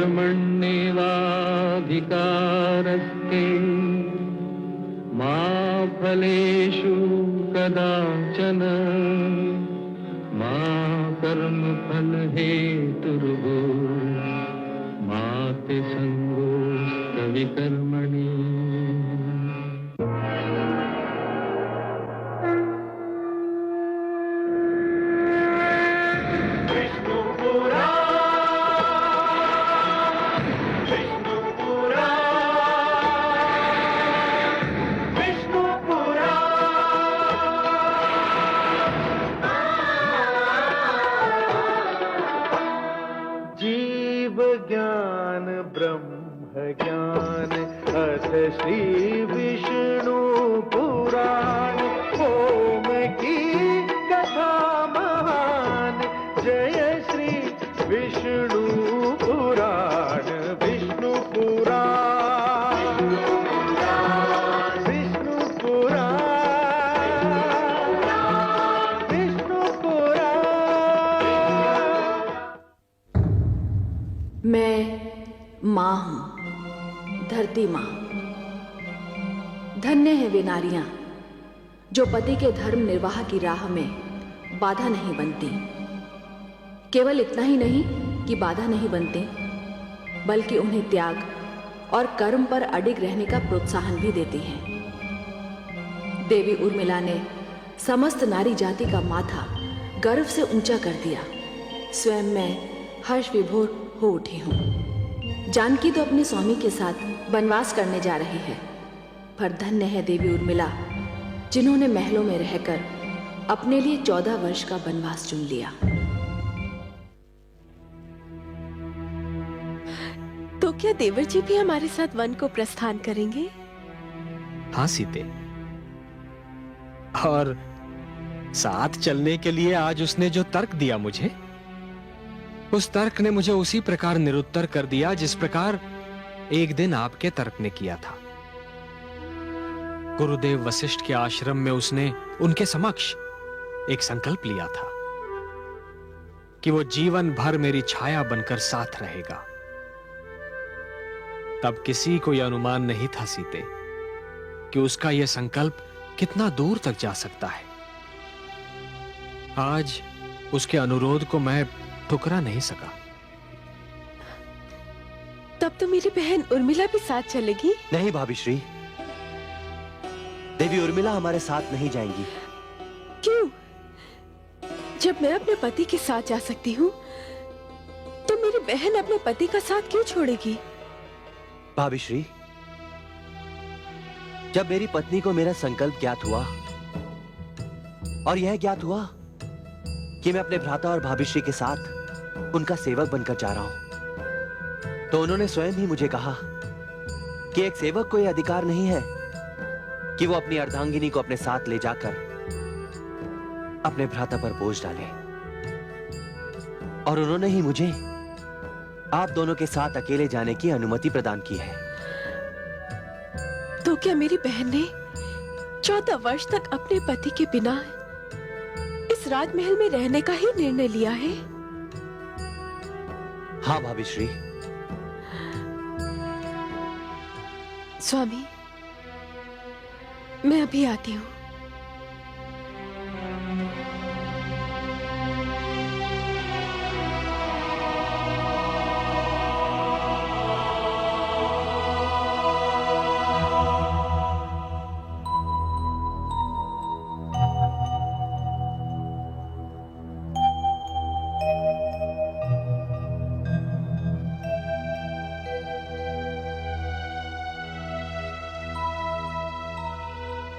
कर्मण्येवाधिकारस्ते मा फलेषु कदाचन मा कर्मफलहेतुर्भूः मा ते संगोऽस्त्वविकर्मणि। ज्ञान ब्रह्म ज्ञान अथ श्री विष्णु पुराण ओम की कथा महान जय श्री विष्णु पुराण विष्णु पुराण विष्णु पुराण विष्णु पुराण। मैं माँ हूँ, धरती माँ। धन्य है वे नारियां जो पति के धर्म निर्वाह की राह में बाधा नहीं बनती। केवल इतना ही नहीं कि बाधा नहीं बनती, बल्कि उन्हें त्याग और कर्म पर अडिग रहने का प्रोत्साहन भी देती हैं। देवी उर्मिला ने समस्त नारी जाति का माथा गर्व से ऊंचा कर दिया। स्वयं मैं हर्ष विभोर हो उठी हूँ। जानकी तो अपने स्वामी के साथ वनवास करने जा रही है, पर धन्य है देवी उर्मिला जिन्होंने महलों में रहकर अपने लिए 14 वर्ष का वनवास चुन लिया। तो क्या देवर जी भी हमारे साथ वन को प्रस्थान करेंगे? हाँ सीते, और साथ चलने के लिए आज उसने जो तर्क दिया मुझे, उस तर्क ने मुझे उसी प्रकार निरुत्तर कर दिया जिस प्रकार एक दिन आपके तर्क ने किया था। गुरुदेव वशिष्ठ के आश्रम में उसने उनके समक्ष एक संकल्प लिया था कि वो जीवन भर मेरी छाया बनकर साथ रहेगा। तब किसी को यह अनुमान नहीं था सीते कि उसका यह संकल्प कितना दूर तक जा सकता है। आज उसके अनुरोध को मैं ठुकरा नहीं सका। तब तो मेरी बहन उर्मिला भी साथ चलेगी? नहीं भाभी श्री, देवी उर्मिला हमारे साथ नहीं जाएंगी। क्यों? जब मैं अपने पति के साथ जा सकती हूँ, तो मेरी बहन अपने पति का साथ क्यों छोड़ेगी? भाभी श्री, जब मेरी पत्नी को मेरा संकल्प ज्ञात हुआ और यह ज्ञात हुआ कि मैं अपने भ्राता और भाभी श्री के साथ उनका सेवक बनकर जा रहा हूं, तो उन्होंने स्वयं ही मुझे कहा कि एक सेवक को यह अधिकार नहीं है कि वो अपनी अर्धांगिनी को अपने साथ ले जाकर अपने भ्राता पर बोझ डाले। और उन्होंने ही मुझे आप दोनों के साथ अकेले जाने की अनुमति प्रदान की है। तो क्या मेरी बहन ने 14 वर्ष तक अपने पति के बिना इस राजमहल में रहने का ही निर्णय लिया है? हाँ भाभी श्री। स्वामी, मैं अभी आती हूँ।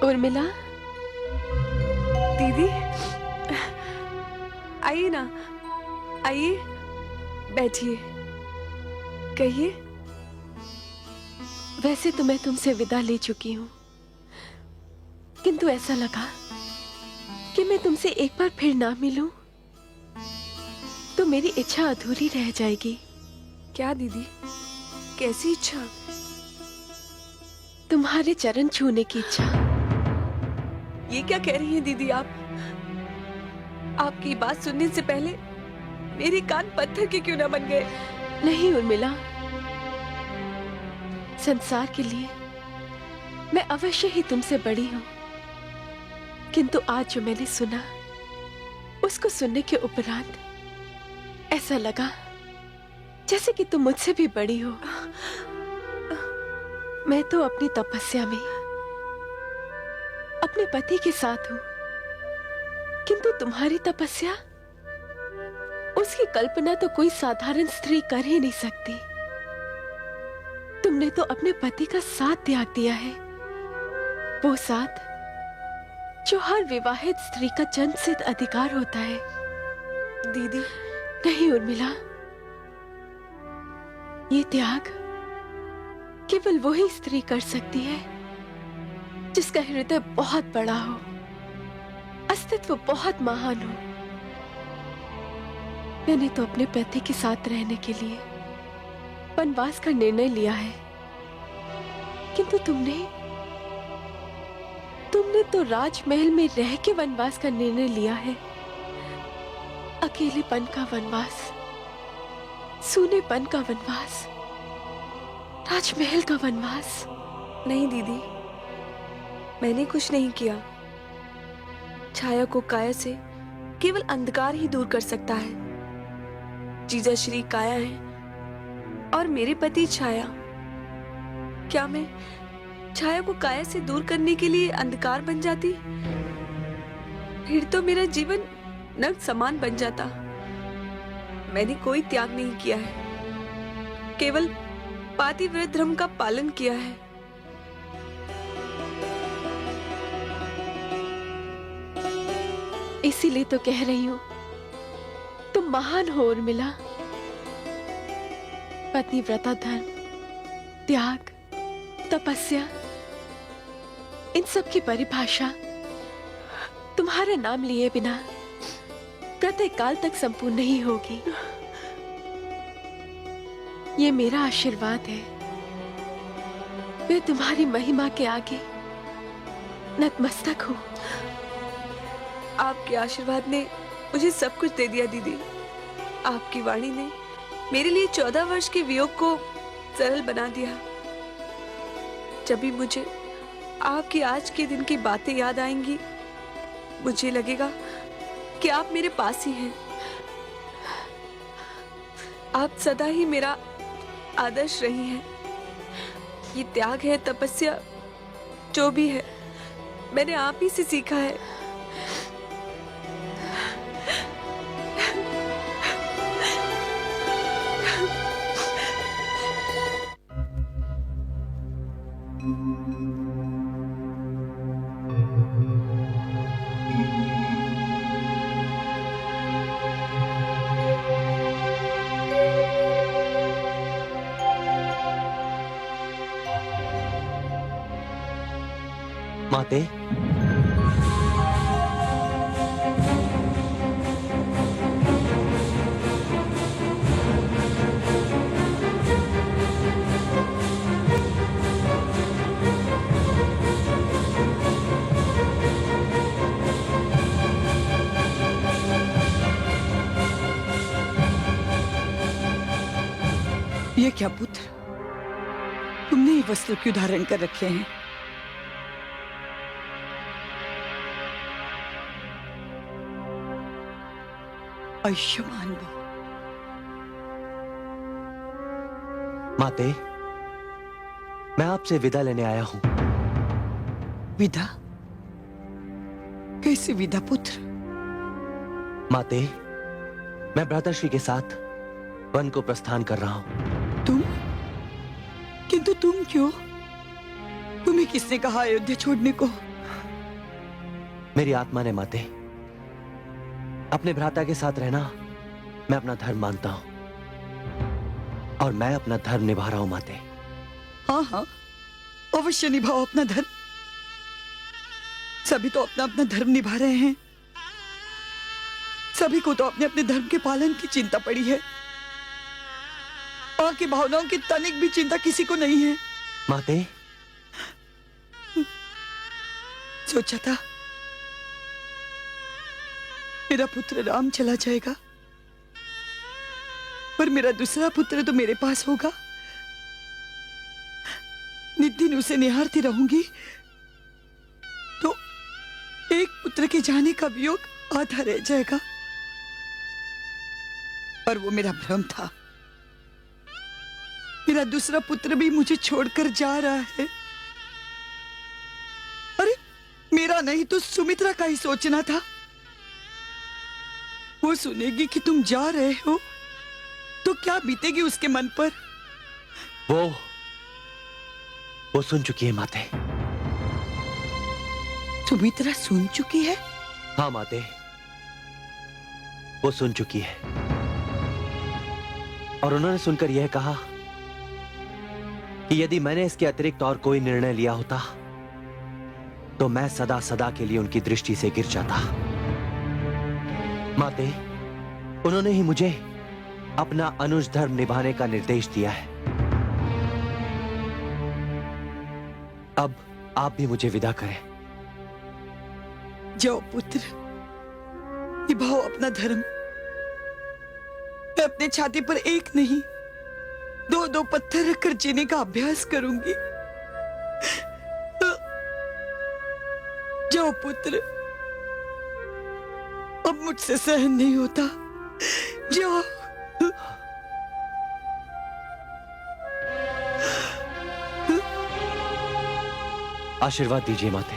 उर्मिला दीदी, आइए ना, आइए, बैठिए, कहिए। वैसे तो मैं तुमसे विदा ले चुकी हूँ, किंतु ऐसा लगा कि मैं तुमसे एक बार फिर ना मिलूं तो मेरी इच्छा अधूरी रह जाएगी। क्या दीदी, कैसी इच्छा? तुम्हारे चरण छूने की इच्छा। ये क्या कह रही हैं दीदी आप? आपकी बात सुनने से पहले मेरे कान पत्थर के क्यों ना बन गए? नहीं उर्मिला, संसार के लिए मैं अवश्य ही तुमसे बड़ी हूं, किंतु आज जो मैंने सुना उसको सुनने के उपरांत ऐसा लगा जैसे कि तुम मुझसे भी बड़ी हो। मैं तो अपनी तपस्या में अपने पति के साथ हूं, किंतु तुम्हारी तपस्या, उसकी कल्पना तो कोई साधारण स्त्री कर ही नहीं सकती। तुमने तो अपने पति का साथ त्याग दिया है, वो साथ जो हर विवाहित स्त्री का जन्मसिद्ध अधिकार होता है। दीदी, नहीं उर्मिला, ये त्याग केवल वही स्त्री कर सकती है जिसका हृदय बहुत बड़ा हो, अस्तित्व बहुत महान हो। मैंने तो अपने पति के साथ रहने के लिए वनवास का निर्णय लिया है, किंतु तुमने तो राजमहल में रह के वनवास का निर्णय लिया है। अकेलेपन का वनवास, सूनेपन का वनवास, राजमहल का वनवास। नहीं दीदी, मैंने कुछ नहीं किया। छाया को काया से केवल अंधकार ही दूर कर सकता है। जीजा श्री काया है और मेरे पति छाया। क्या मैं छाया को काया से दूर करने के लिए अंधकार बन जाती? फिर तो मेरा जीवन नर्क समान बन जाता। मैंने कोई त्याग नहीं किया है, केवल पातिव्रत धर्म का पालन किया है। इसीलिए तो कह रही हूं, तुम महान हो उर्मिला। पतिव्रता धर्म, त्याग, तपस्या, इन सब की परिभाषा तुम्हारा नाम लिए बिना प्रत्येक काल तक संपूर्ण नहीं होगी। ये मेरा आशीर्वाद है। मैं तुम्हारी महिमा के आगे नतमस्तक हूं। आपके आशीर्वाद ने मुझे सब कुछ दे दिया दीदी। आपकी वाणी ने मेरे लिए 14 वर्ष के वियोग को सरल बना दिया। जब भी मुझे आपकी आज के दिन की बातें याद आएंगी, मुझे लगेगा कि आप मेरे पास ही हैं। आप सदा ही मेरा आदर्श रही हैं। ये त्याग है, तपस्या, जो भी है, मैंने आप ही से सीखा है। माते, ये क्या पुत्र, तुमने ये वस्त्र क्यों धारण कर रखे हैं? आयुष्मान भव। माते, मैं आपसे विदा लेने आया हूं। विदा? कैसी विदा पुत्र? माते, मैं भ्राताश्री के साथ वन को प्रस्थान कर रहा हूं। तुम? किंतु तुम क्यों? तुम्हें किसने कहा अयोध्या छोड़ने को? मेरी आत्मा ने माते, अपने भ्राता के साथ रहना मैं अपना धर्म मानता हूं और मैं अपना धर्म निभा रहा हूं माते। हाँ हाँ, अवश्य निभाओ अपना धर्म। सभी तो अपना अपना धर्म निभा रहे हैं। सभी को तो अपने अपने धर्म के पालन की चिंता पड़ी है। मां की भावनाओं की तनिक भी चिंता किसी को नहीं है। माते, सोचा था मेरा पुत्र राम चला जाएगा, पर मेरा दूसरा पुत्र तो मेरे पास होगा। दिन उसे निहारती रहूंगी तो एक पुत्र के जाने का वियोग आधा रह जाएगा। पर वो मेरा भ्रम था। मेरा दूसरा पुत्र भी मुझे छोड़कर जा रहा है। अरे मेरा नहीं तो सुमित्रा का ही सोचना था। वो सुनेगी कि तुम जा रहे हो तो क्या बीतेगी उसके मन पर? वो सुन चुकी है माते। सुमित्रा सुन चुकी है? हाँ माते, वो सुन चुकी है। और उन्होंने सुनकर यह कहा कि यदि मैंने इसके अतिरिक्त और कोई निर्णय लिया होता तो मैं सदा सदा के लिए उनकी दृष्टि से गिर जाता। माते, उन्होंने ही मुझे अपना अनुज धर्म निभाने का निर्देश दिया है। अब आप भी मुझे विदा करें। जाओ पुत्र, निभाओ अपना धर्म। मैं अपने छाती पर एक नहीं, दो दो पत्थर रखकर जीने का अभ्यास करूंगी। जाओ पुत्र, अब मुझसे सहन नहीं होता। जाओ। आशीर्वाद दीजिए माते।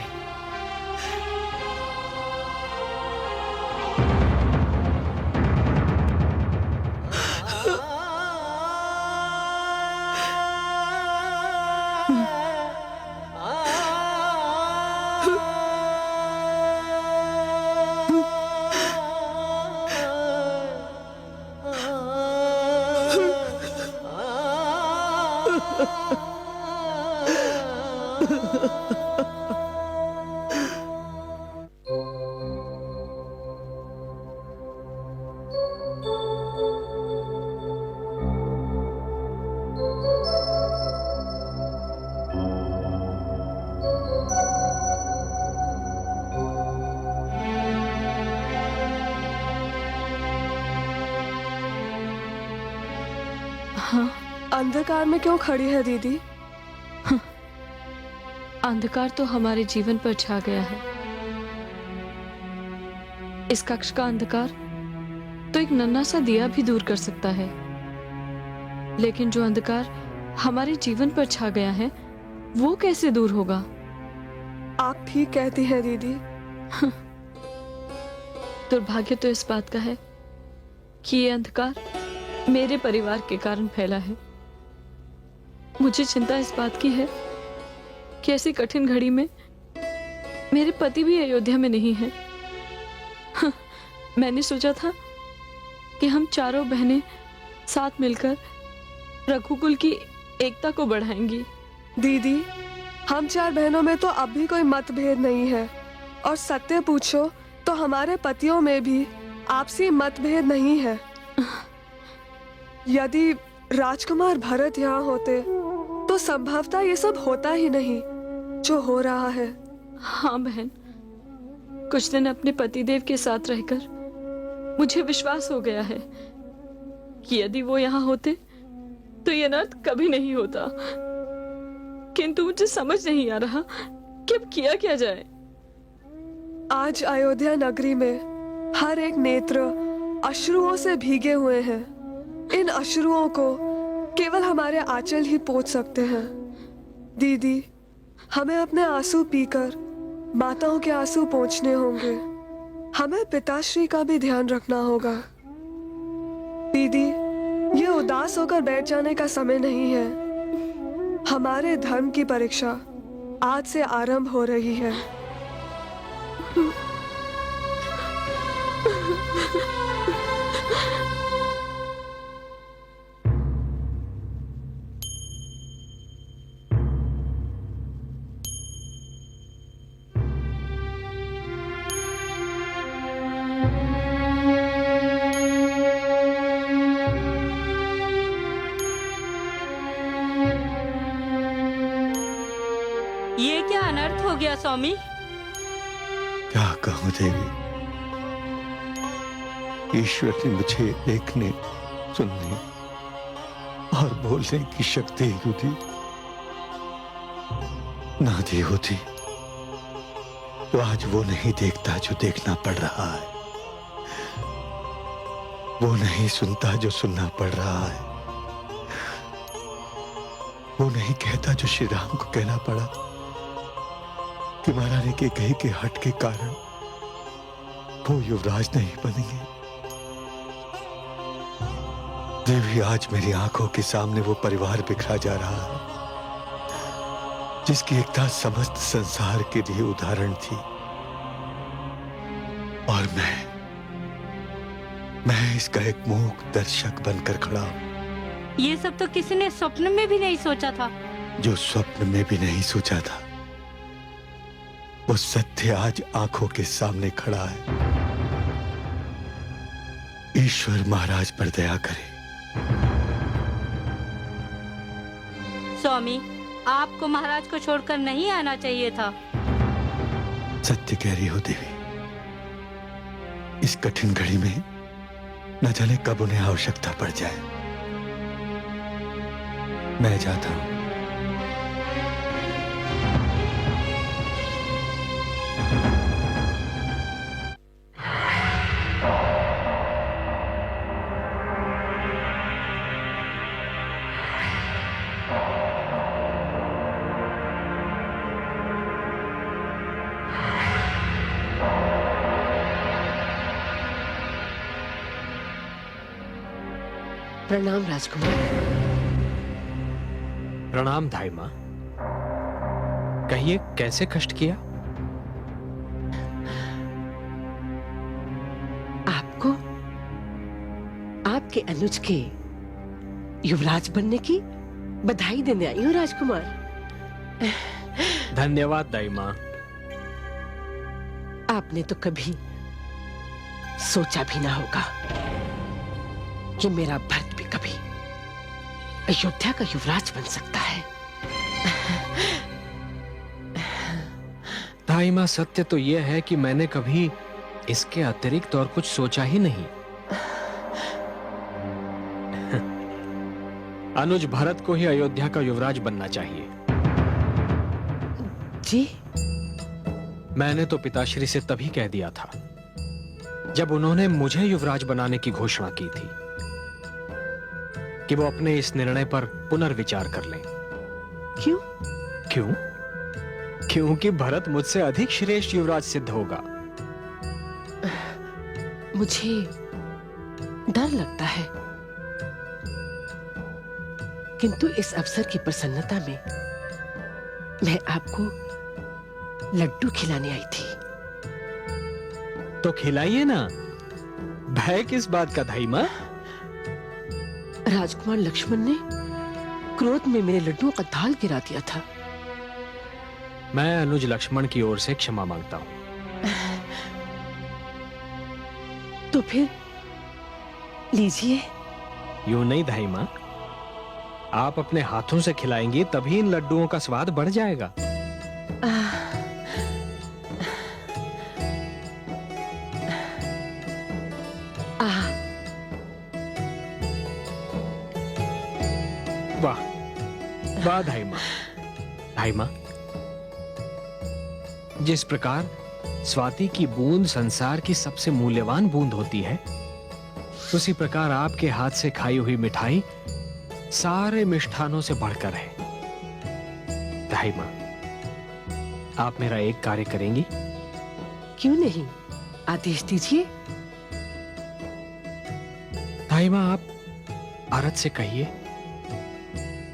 अंधकार में क्यों खड़ी है दीदी? अंधकार तो हमारे जीवन पर छा गया है। इस कक्ष का अंधकार तो एक नन्हा सा दिया भी दूर कर सकता है, लेकिन जो अंधकार हमारे जीवन पर छा गया है वो कैसे दूर होगा? आप ठीक कहती हैं दीदी। दुर्भाग्य तो इस बात का है कि ये अंधकार मेरे परिवार के कारण फैला है। मुझे चिंता इस बात की है कि ऐसी कठिन घड़ी में मेरे पति भी अयोध्या में नहीं है। मैंने सोचा था कि हम चारों बहनें साथ मिलकर रघुकुल की एकता को बढ़ाएंगी। दीदी, हम चार बहनों में तो अब भी कोई मतभेद नहीं है, और सत्य पूछो तो हमारे पतियों में भी आपसी मतभेद नहीं है। यदि राजकुमार भरत यहाँ होते तो संभवतः ये सब होता ही नहीं जो हो रहा है। हाँ बहन, कुछ दिन अपने पतिदेव के साथ रहकर मुझे विश्वास हो गया है कि यदि वो यहाँ होते तो ये अनर्थ कभी नहीं होता। किंतु मुझे समझ नहीं आ रहा कि अब किया क्या जाए। आज अयोध्या नगरी में हर एक नेत्र अश्रुओं से भीगे हुए हैं। इन अश्रुओं को केवल हमारे आंचल ही पोंछ सकते हैं। दीदी, हमें अपने आंसू पीकर माताओं के आंसू पोंछने होंगे। हमें पिताश्री का भी ध्यान रखना होगा। दीदी, ये उदास होकर बैठ जाने का समय नहीं है। हमारे धर्म की परीक्षा आज से आरंभ हो रही है। ये क्या अनर्थ हो गया स्वामी? क्या कहूं देवी, ईश्वर ने मुझे देखने, सुनने और बोलने की शक्ति ही दी, ना दी होती तो आज वो नहीं देखता जो देखना पड़ रहा है, वो नहीं सुनता जो सुनना पड़ रहा है, वो नहीं कहता जो श्री राम को कहना पड़ा कि महारानी के कही के हट के कारण वो युवराज नहीं बनेंगे। देवी, आज मेरी आंखों के सामने वो परिवार बिखरा जा रहा है जिसकी एकता समस्त संसार के लिए उदाहरण थी, और मैं इसका एक मूक दर्शक बनकर खड़ा हूं। ये सब तो किसी ने स्वप्न में भी नहीं सोचा था। जो स्वप्न में भी नहीं सोचा था वो सत्य आज आंखों के सामने खड़ा है। ईश्वर महाराज पर दया करे। स्वामी, आपको महाराज को छोड़कर नहीं आना चाहिए था। सत्य कह रही हो देवी, इस कठिन घड़ी में न जाने कब उन्हें आवश्यकता पड़ जाए। मैं जाता हूं। प्रणाम राजकुमार। प्रणाम धाई मां। कहिए, कैसे कष्ट किया? आपको आपके अनुज के युवराज बनने की बधाई देने आई हूँ राजकुमार। धन्यवाद दाई मां। आपने तो कभी सोचा भी ना होगा कि मेरा भरत भी कभी अयोध्या का युवराज बन सकता है। दाई मां, सत्य तो यह है कि मैंने कभी इसके अतिरिक्त और कुछ सोचा ही नहीं। अनुज भरत को ही अयोध्या का युवराज बनना चाहिए। जी? मैंने तो पिताश्री से तभी कह दिया था जब उन्होंने मुझे युवराज बनाने की घोषणा की थी कि वो अपने इस निर्णय पर पुनर्विचार कर लें। क्यों? क्यों? क्योंकि भरत मुझसे अधिक श्रेष्ठ युवराज सिद्ध होगा। मुझे डर लगता है, किंतु इस अवसर की प्रसन्नता में मैं आपको लड्डू खिलाने आई थी। तो खिलाइए ना, भय किस बात का धाई मां? राजकुमार लक्ष्मण ने क्रोध में मेरे लड्डुओं का थाल गिरा दिया था। मैं अनुज लक्ष्मण की ओर से क्षमा मांगता हूं। तो फिर लीजिए। यूं नहीं धाई मां, आप अपने हाथों से खिलाएंगी तभी इन लड्डुओं का स्वाद बढ़ जाएगा। वाह वाह धाई मां। धाई मां, जिस प्रकार स्वाति की बूंद संसार की सबसे मूल्यवान बूंद होती है, उसी प्रकार आपके हाथ से खाई हुई मिठाई सारे मिष्ठानों से बढ़कर है। धाई मां, आप मेरा एक कार्य करेंगी? क्यों नहीं, आदेश दीजिए। धाई मां, आप भरत से कहिए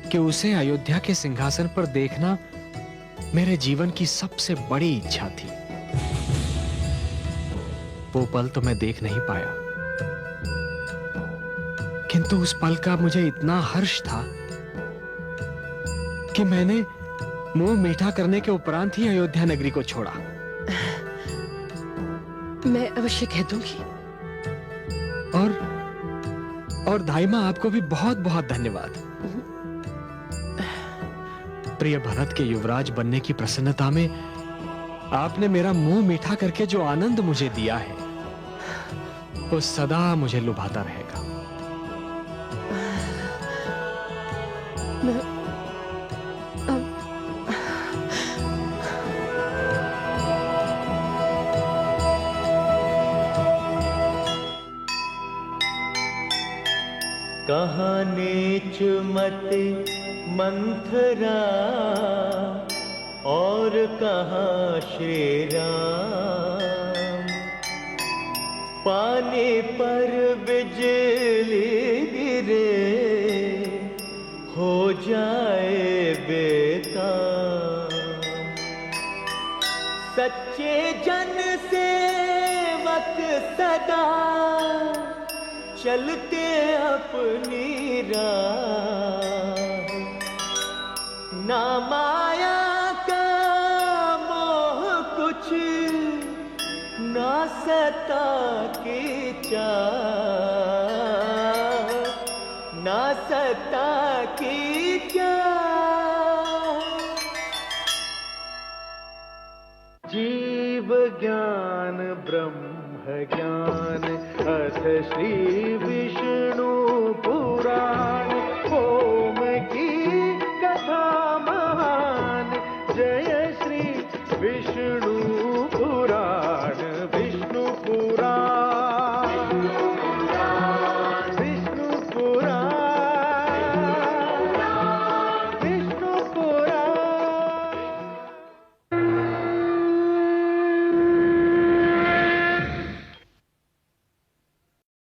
कि उसे अयोध्या के सिंहासन पर देखना मेरे जीवन की सबसे बड़ी इच्छा थी। वो पल तो मैं देख नहीं पाया, किंतु उस पल का मुझे इतना हर्ष था कि मैंने मुंह मीठा करने के उपरांत ही अयोध्या नगरी को छोड़ा। मैं अवश्य कह दूंगी। और धाई मां, आपको भी बहुत बहुत धन्यवाद। प्रिय भरत के युवराज बनने की प्रसन्नता में आपने मेरा मुंह मीठा करके जो आनंद मुझे दिया है, वो सदा मुझे लुभाता रहेगा। कहाँ नीच मते मंथरा और कहाँ श्री राम। पानी पर बिजली गिरे हो जाए बेकार। सच्चे जन सेवक सदा चलते अपनी राह। ना माया का मोह कुछ ना सता की चाह, ना सता की चाह। जीव ज्ञान ब्रह्म ज्ञान अथ श्री विष्णु